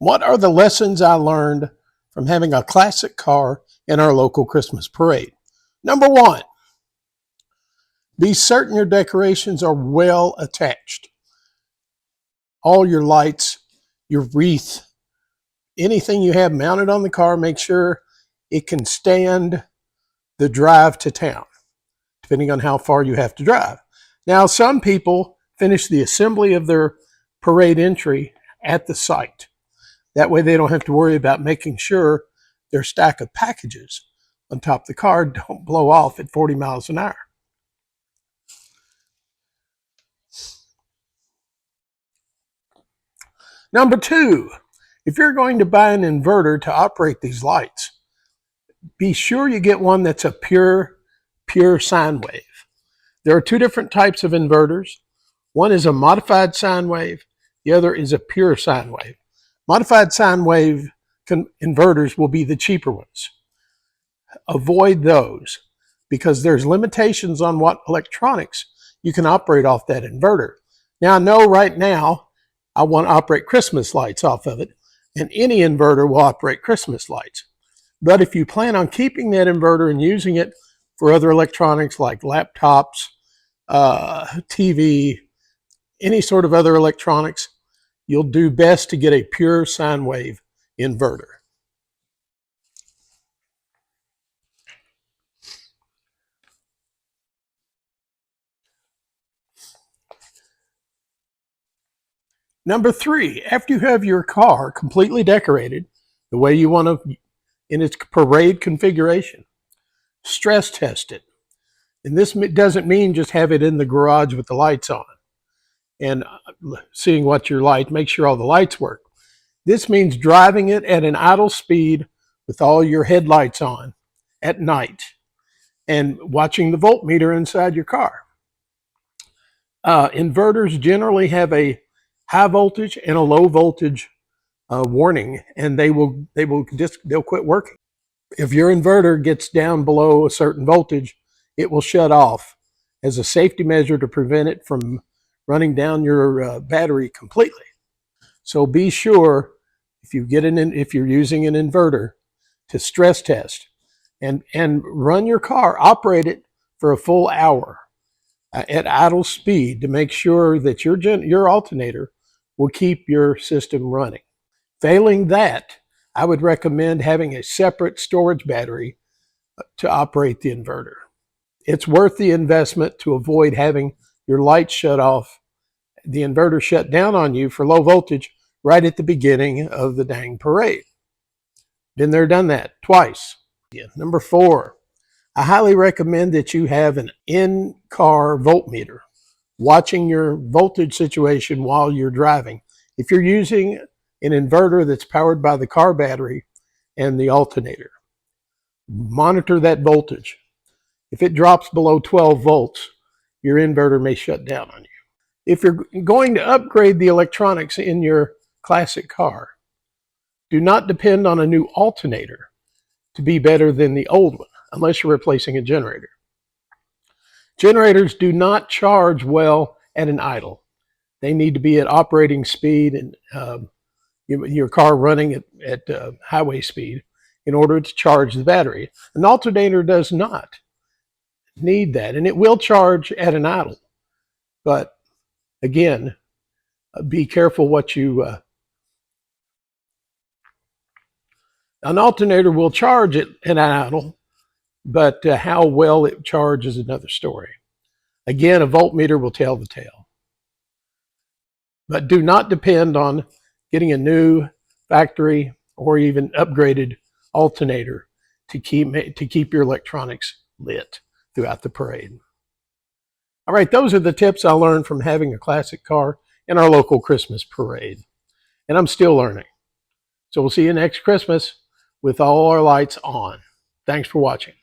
What are the lessons I learned from having a classic car in our local Christmas parade? Number one, be certain your decorations are well attached. All your lights, your wreath, anything you have mounted on the car, make sure it can stand the drive to town, depending on how far you have to drive. Now, some people finish the assembly of their parade entry at the site. That way they don't have to worry about making sure their stack of packages on top of the car don't blow off at 40 miles an hour. Number two, if you're going to buy an inverter to operate these lights, be sure you get one that's a pure sine wave. There are two different types of inverters. One is a modified sine wave. The other is a pure sine wave. Modified sine wave inverters will be the cheaper ones. Avoid those because there's limitations on what electronics you can operate off that inverter. Now, I know right now I want to operate Christmas lights off of it, and any inverter will operate Christmas lights. But if you plan on keeping that inverter and using it for other electronics like laptops, TV, any sort of other electronics, you'll do best to get a pure sine wave inverter. Number three, after you have your car completely decorated the way you want to in its parade configuration, stress test it. And this doesn't mean just have it in the garage with the lights on and seeing what your light, make sure all the lights work. This means driving it at an idle speed with all your headlights on at night and watching the voltmeter inside your car. Inverters generally have a high voltage and a low voltage warning, and they'll quit working. If your inverter gets down below a certain voltage, it will shut off as a safety measure to prevent it from running down your battery completely. So be sure if you're using an inverter to stress test and run your car, operate it for a full hour at idle speed to make sure that your alternator will keep your system running. Failing that, I would recommend having a separate storage battery to operate the inverter. It's worth the investment to avoid having your lights shut off, the inverter shut down on you for low voltage right at the beginning of the dang parade. Been there, done that twice. Number four, I highly recommend that you have an in-car voltmeter, watching your voltage situation while you're driving. If you're using an inverter that's powered by the car battery and the alternator, monitor that voltage. If it drops below 12 volts, your inverter may shut down on you. If you're going to upgrade the electronics in your classic car, do not depend on a new alternator to be better than the old one, unless you're replacing a generator. Generators do not charge well at an idle. They need to be at operating speed and your car running at highway speed in order to charge the battery. An alternator does not need that, and it will charge at an idle. But again, be careful what you... an alternator will charge at an idle, but how well it charges is another story. Again, a voltmeter will tell the tale. But do not depend on getting a new factory or even upgraded alternator to keep your electronics lit throughout the parade. All right, those are the tips I learned from having a classic car in our local Christmas parade. And I'm still learning. So we'll see you next Christmas with all our lights on. Thanks for watching.